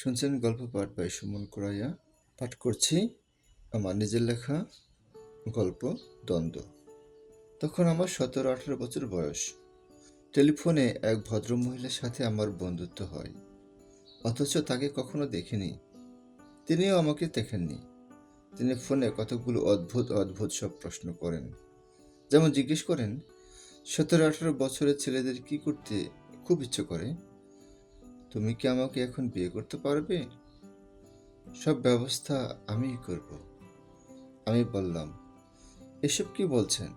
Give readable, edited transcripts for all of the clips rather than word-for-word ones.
শুনছেন গল্প পাঠ বাই সুমন কুরাইয়া। পাঠ করছি আমার নিজের লেখা গল্প দ্বন্দ্ব। তখন আমার 17-18 বছর বয়স। টেলিফোনে এক ভদ্রমহিলার সাথে আমার বন্ধুত্ব হয়, অথচ তাকে কখনো দেখিনি। তিনিও আমাকে দেখেননি। তিনি ফোনে কতগুলো অদ্ভুত অদ্ভুত সব প্রশ্ন করেন। যেমন জিজ্ঞেস করেন, 17-18 বছরের ছেলেদের কি করতে খুব ইচ্ছে করে? তুমি কি আমাকে এখন বিয়ে করতে পারবে? সব ব্যবস্থা আমিই করব। আমি বললাম, এসব কি বলছেন?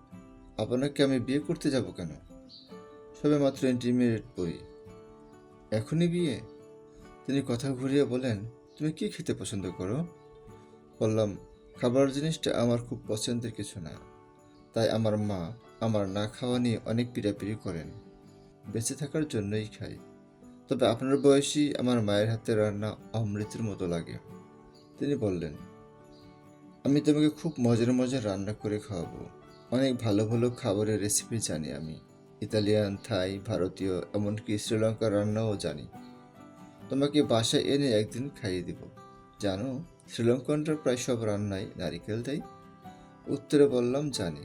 আপনাকে আমি বিয়ে করতে যাব কেন? সবে মাত্র ইন্টারমিডিয়েট পড়ি, এখনই বিয়ে? তিনি কথা ঘুরিয়ে বলেন, তুমি কি খেতে পছন্দ করো? বললাম, খাবার জিনিসটা আমার খুব পছন্দের কিছু না, তাই আমার মা আমার না খাওয়া নিয়ে অনেক পীড়াপিড়ি করেন। বেঁচে থাকার জন্যই খাই। তবে আপনার বয়সী আমার মায়ের হাতে রান্না অমৃতের মতো লাগে। তিনি বললেন, আমি তোমাকে খুব মজার মজার রান্না করে খাওয়াবো। অনেক ভালো ভালো খাবারের রেসিপি জানি আমি। ইতালিয়ান, থাই, ভারতীয়, এমনকি শ্রীলঙ্কার রান্নাও জানি। তোমাকে বাসায় এনে একদিন খাইয়ে দিব। জানো, শ্রীলঙ্কানরা প্রায় সব রান্নায় নারিকেল দেয়। উত্তরে বললাম, জানি।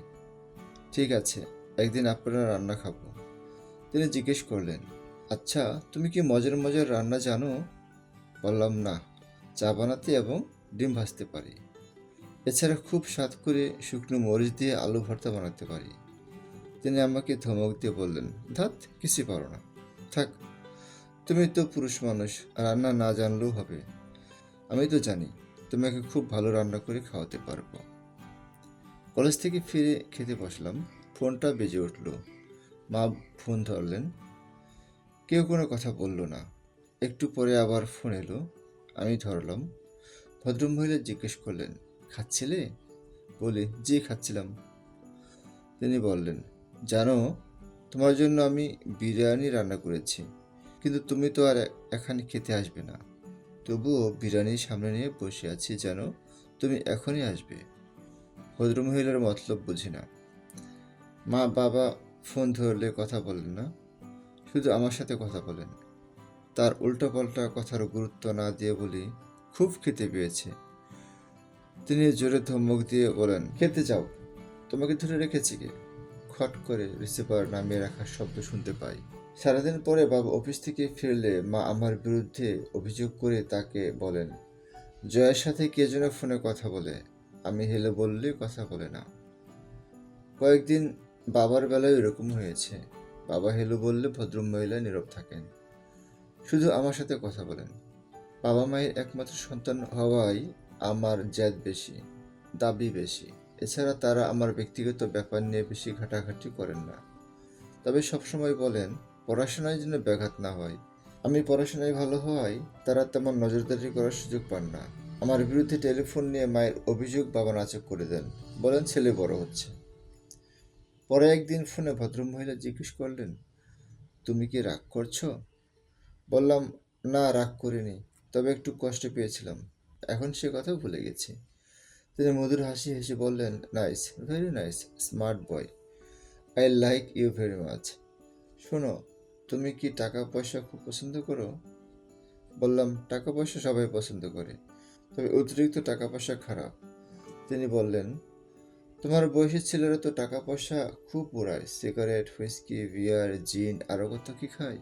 ঠিক আছে, একদিন আপনারা রান্না খাবো। তিনি জিজ্ঞেস করলেন, আচ্ছা, তুমি কি মজার মজার রান্না জানো? বললাম, না, চা বানাতে এবং ডিম ভাজতে পারি। এছাড়া খুব স্বাদ করে শুকনো মরিচ দিয়ে আলু ভর্তা বানাতে পারি। তিনি আমাকে ধমক দিয়ে বললেন, ধ্যাৎ, কিছুই পারো না। থাক, তুমি তো পুরুষ মানুষ, রান্না না জানলেও হবে। আমি তো জানি, তোমাকে খুব ভালো রান্না করে খাওয়াতে পারবো। কলেজ থেকে ফিরে খেতে বসলাম। ফোনটা বেজে উঠল। মা ফোন ধরলেন। কেউ কোনো কথা বলল না। একটু পরে আবার ফোন এলো। আমি ধরলাম। ভদ্রমহিলা জিজ্ঞেস করলেন, খাচ্ছিলে? বলি, জি, খাচ্ছিলাম। তিনি বললেন, জানো, তোমার জন্য আমি বিরিয়ানি রান্না করেছি, কিন্তু তুমি তো আর এখানে খেতে আসবে না। তবুও বিরিয়ানির সামনে নিয়ে বসে আছি যেন তুমি এখনই আসবে। ভদ্রমহিলার মতলব বুঝি না। মা বাবা ফোন ধরলে কথা বলেন না, শুধু আমার সাথে কথা বলেন। তার উল্টোপাল্টা কথার গুরুত্ব না দিয়ে বলি, খুব খেতে পেয়েছে। তিনি জোরে ধমক দিয়ে বলেন, খেতে যাও। তোমাকে ধরে রেখেছি কে? খট করে রিসিভার নামিয়ে রাখার শব্দ শুনতে পাই। সারাদিন পরে বাবা অফিস থেকে ফিরলে মা আমার বিরুদ্ধে অভিযোগ করে তাকে বলেন, জয়ের সাথে কে যেন ফোনে কথা বলে, আমি হেলে বললে কথা বলে না। কয়েকদিন বাবার বেলায় এরকম হয়েছে। বাবা হেলো বললে ভদ্রমহিলা নীরব থাকেন, শুধু আমার সাথে কথা বলেন। বাবা মায়ের একমাত্র সন্তান হওয়ায় আমার জেদ বেশি, দাবি বেশি। এছাড়া তারা আমার ব্যক্তিগত ব্যাপার নিয়ে বেশি ঘাটাঘাটি করেন না। তবে সবসময় বলেন, পড়াশোনায় যেন ব্যাঘাত না হয়। আমি পড়াশোনায় ভালো হওয়ায় তারা তেমন নজরদারি করার সুযোগ পান না। আমার বিরুদ্ধে টেলিফোন নিয়ে মায়ের অভিযোগ বাবা নাকচ করে দেন, বলেন ছেলে বড় হচ্ছে। পরে একদিন ফোনে ভদ্রমহিলা জিজ্ঞেস করলেন, তুমি কি রাগ করছো? বললাম, না, রাগ করিনি, তবে একটু কষ্ট পেয়েছিলাম। এখন সে কথা ভুলে গেছি। তিনি মধুর হাসি হেসে বললেন, nice, very nice, smart boy, I like you very much. শোনো, তুমি কি টাকা পয়সা খুব পছন্দ করো? বললাম, টাকা পয়সা সবাই পছন্দ করে, তবে অতিরিক্ত টাকা পয়সা খারাপ। তিনি বললেন, তোমার বয়সী ছেলেরা তো টাকা পয়সা খুব উড়ায়, সিগারেট, হুইস্কি, বিয়ার, জিন, আরো কত কি খায়।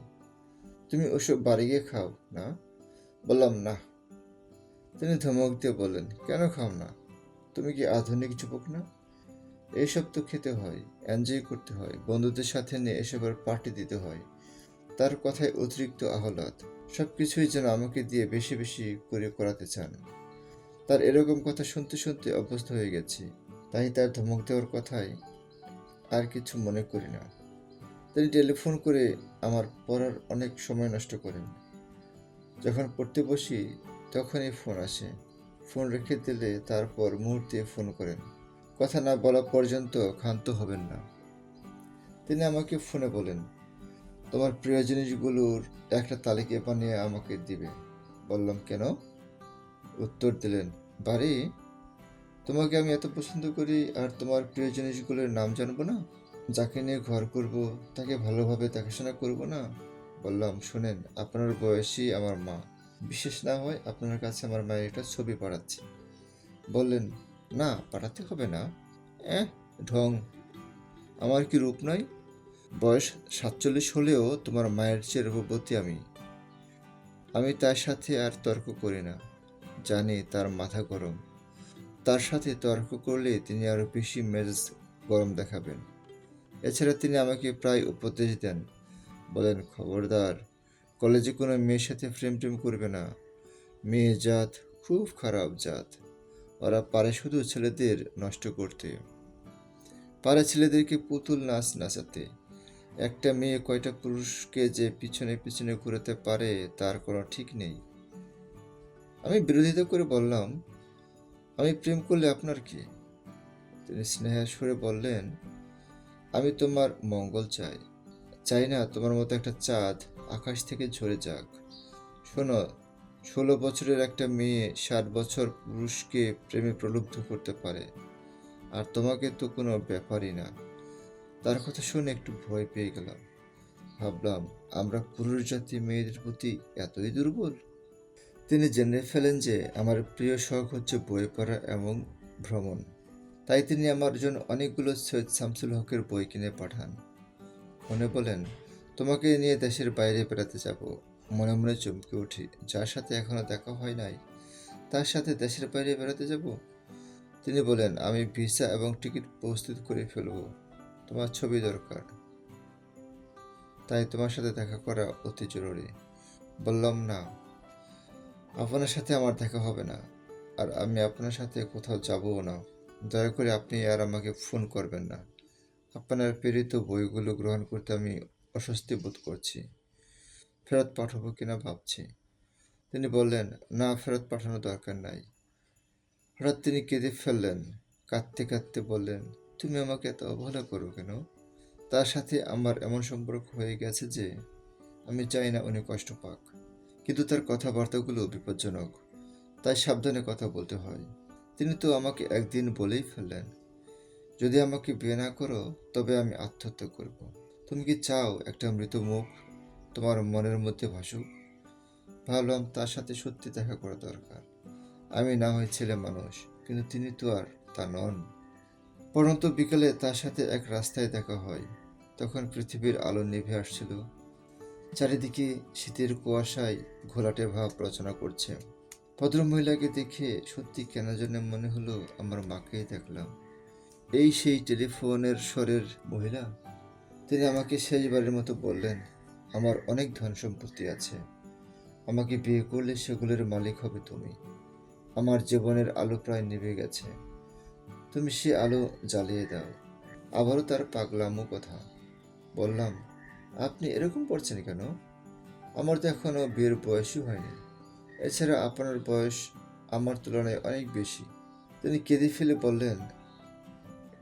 তুমি ওসব বাড়ি গিয়ে খাও না? বললাম, না। তিনি ধমক দিয়ে বললেন, কেন খাও না? তুমি কি আধুনিক যুবক না? এইসব তো খেতে হয়, এনজয় করতে হয়, বন্ধুদের সাথে নিয়ে এসবের পার্টি দিতে হয়। তার কথায় অতিরিক্ত আহ্লাদ। সবকিছুই যেন আমাকে দিয়ে বেশি বেশি করে করাতে চান। তার এরকম কথা শুনতে শুনতে অভ্যস্ত হয়ে গেছি, তাই তার ধমক দেওয়ার কথায় আর কিছু মনে করি না। তিনি টেলিফোন করে আমার পড়ার অনেক সময় নষ্ট করেন। যখন পড়তে বসি তখনই ফোন আসে। ফোন রেখে দিলে তারপর মুহূর্তে ফোন করেন। কথা না বলা পর্যন্ত ক্ষান্ত হবেন না। তিনি আমাকে ফোনে বলেন, তোমার প্রিয় জিনিসগুলোর একটা তালিকা বানিয়ে আমাকে দিবে। বললাম, কেন? উত্তর দিলেন, বাড়ি? তোমাকে আমি এত পছন্দ করি, আর তোমার প্রিয় জিনিসগুলোর নাম জানবো না? যাকে নিয়ে ঘর করব তাকে ভালোভাবে দেখাশোনা করব না? বললাম, শোনেন, আপনার বয়সী আমার মা, বিশেষ না হয় আপনার কাছে আমার মায়ের একটা ছবি পাঠাচ্ছি। বললেন, না পাঠাতে হবে না। এহ, ঢং, আমার কি রূপ নয়? বয়স 47 হলেও তোমার মায়ের চেয়ে রূপবতী আমি। আমি তার সাথে আর তর্ক করি না, জানি তার মাথা গরম। তার সাথে তর্ক করলে তিনি আরো বেশি মেজাজ গরম দেখাবেন। এছাড়া তিনি আমাকে প্রায় উপদেশ দেন, বলেন, খবরদার কলেজে কোনো মেয়ের সাথে প্রেম টেম করবে না। মেয়ে জাত খুব খারাপ জাত। ওরা পারে শুধু ছেলেদের নষ্ট করতে, পারে ছেলেদেরকে পুতুল নাচ নাচাতে। একটা মেয়ে কয়টা পুরুষকে যে পিছনে পিছনে ঘুরাতে পারে তার কোনো ঠিক নেই। আমি বিরোধিতা করে বললাম, আমি প্রেম করলে আপনার কি? তিনি স্নেহের সুরে বললেন, আমি তোমার মঙ্গল চাই, চাই না তোমার মতো একটা চাঁদ আকাশ থেকে ঝরে যাক। শোনো, 16 বছরের একটা মেয়ে 60 বছর পুরুষকে প্রেমে প্রলুব্ধ করতে পারে, আর তোমাকে তো কোনো ব্যাপারই না। তার কথা শুনে একটু ভয় পেয়ে গেলাম। ভাবলাম, আমরা পুরুষ জাতি মেয়েদের প্রতি এতই দুর্বল। তিনি জেনে ফেলেন যে আমার প্রিয় শখ হচ্ছে বই পড়া এবং ভ্রমণ। তাই তিনি আমার জন্য অনেকগুলো সৈয়দ শামসুল হকের বই কিনে পাঠান। মনে বলেন, তোমাকে নিয়ে দেশের বাইরে বেড়াতে যাব। মনে মনে চমকে উঠি, যার সাথে এখনো দেখা হয় নাই তার সাথে দেশের বাইরে বেড়াতে যাব। তিনি বলেন, আমি ভিসা এবং টিকিট প্রস্তুত করে ফেলব, তোমার ছবি দরকার, তাই তোমার সাথে দেখা করা অতি জরুরি। বললাম, না, আপনার সাথে আমার দেখা হবে না, আর আমি আপনার সাথে কোথাও যাবও না। দয়া করে আপনি আর আমাকে ফোন করবেন না। আপনার প্রেরিত বইগুলো গ্রহণ করতে আমি অস্বস্তি বোধ করছি। ফেরত পাঠাবো কিনা ভাবছি। তিনি বললেন, না, ফেরত পাঠানোর দরকার নাই। হঠাৎ তিনি কেঁদে ফেললেন। কাঁদতে কাঁদতে বললেন, তুমি আমাকে এত অবহেলা করো কেন? তার সাথে আমার এমন সম্পর্ক হয়ে গেছে যে আমি চাই না উনি কষ্ট পাক। কিন্তু তার কথাবার্তাগুলো বিপজ্জনক, তাই সাবধানে কথা বলতে হয়। তিনি তো আমাকে একদিন বলেই ফেললেন, যদি আমাকে বিয়ে না করো তবে আমি আত্মহত্যা করব। তুমি কি চাও একটা মৃত মুখ তোমার মনের মধ্যে ভাসুক? ভাবলাম, তার সাথে সত্যি দেখা করা দরকার। আমি না হয় ছেলে মানুষ, কিন্তু তিনি তো আর তা নন। পরন্ত বিকেলে তার সাথে এক রাস্তায় দেখা হয়। তখন পৃথিবীর আলো নিভে আসছিল, চারিদিকে শীতের কুয়াশায় ঘোলাটে ভাব রচনা করছে। ভদ্রমহিলাকে দেখে সত্যি কেন যেন মনে হলো আমার মাকেই দেখলাম। এই সেই টেলিফোনের স্বরের মহিলা। তিনি আমাকে শেষবারের মতো বললেন, আমার অনেক ধন সম্পত্তি আছে, আমাকে বিয়ে করলে সেগুলোর মালিক হবে তুমি। আমার জীবনের আলো প্রায় নিভে গেছে, তুমি সে আলো জ্বালিয়ে দাও। আবারও তার পাগলামো কথা। বললাম, আপনি এরকম করছেন কেন? আমার তো এখনো বিয়ের বয়সই হয়নি। এছাড়া আপনার বয়স আমার তুলনায় অনেক বেশি। তিনি কেঁদে ফেলে বললেন,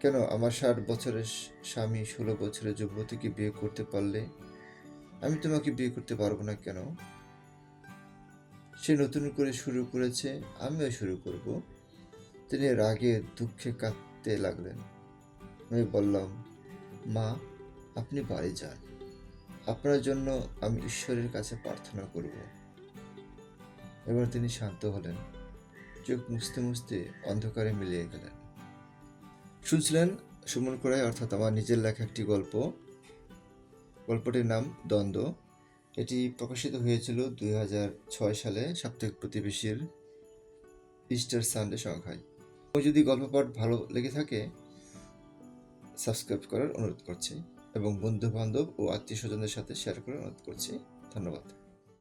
কেন আমার 60 বছরের স্বামী 16 বছরের যুবতীকে বিয়ে করতে পারলে আমি তোমাকে বিয়ে করতে পারবো না কেন? সে নতুন করে শুরু করেছে, আমিও শুরু করব। তিনি রাগে দুঃখে কাঁদতে লাগলেন। আমি বললাম, মা, আপনি বাড়ি যান, আপনার জন্য আমি ঈশ্বরের কাছে প্রার্থনা করব। এবার তিনি শান্ত হলেন, চোখ মুছতে মুছতে অন্ধকারে মিলিয়ে গেলেন। শুনছিলেন সুমন কুরাই, অর্থাৎ আমার নিজের লেখা একটি গল্প। গল্পটির নাম দ্বন্দ্ব। এটি প্রকাশিত হয়েছিল 2006 সালে সাপ্তাহিক প্রতিবেশীর ইস্টার সানডে সংখ্যায়। যদি গল্প পাঠ ভালো লেগে থাকে সাবস্ক্রাইব করার অনুরোধ করছি এবং বন্ধু বান্ধব ও আত্মীয় স্বজনদের সাথে শেয়ার করার অনুরোধ করছি। ধন্যবাদ।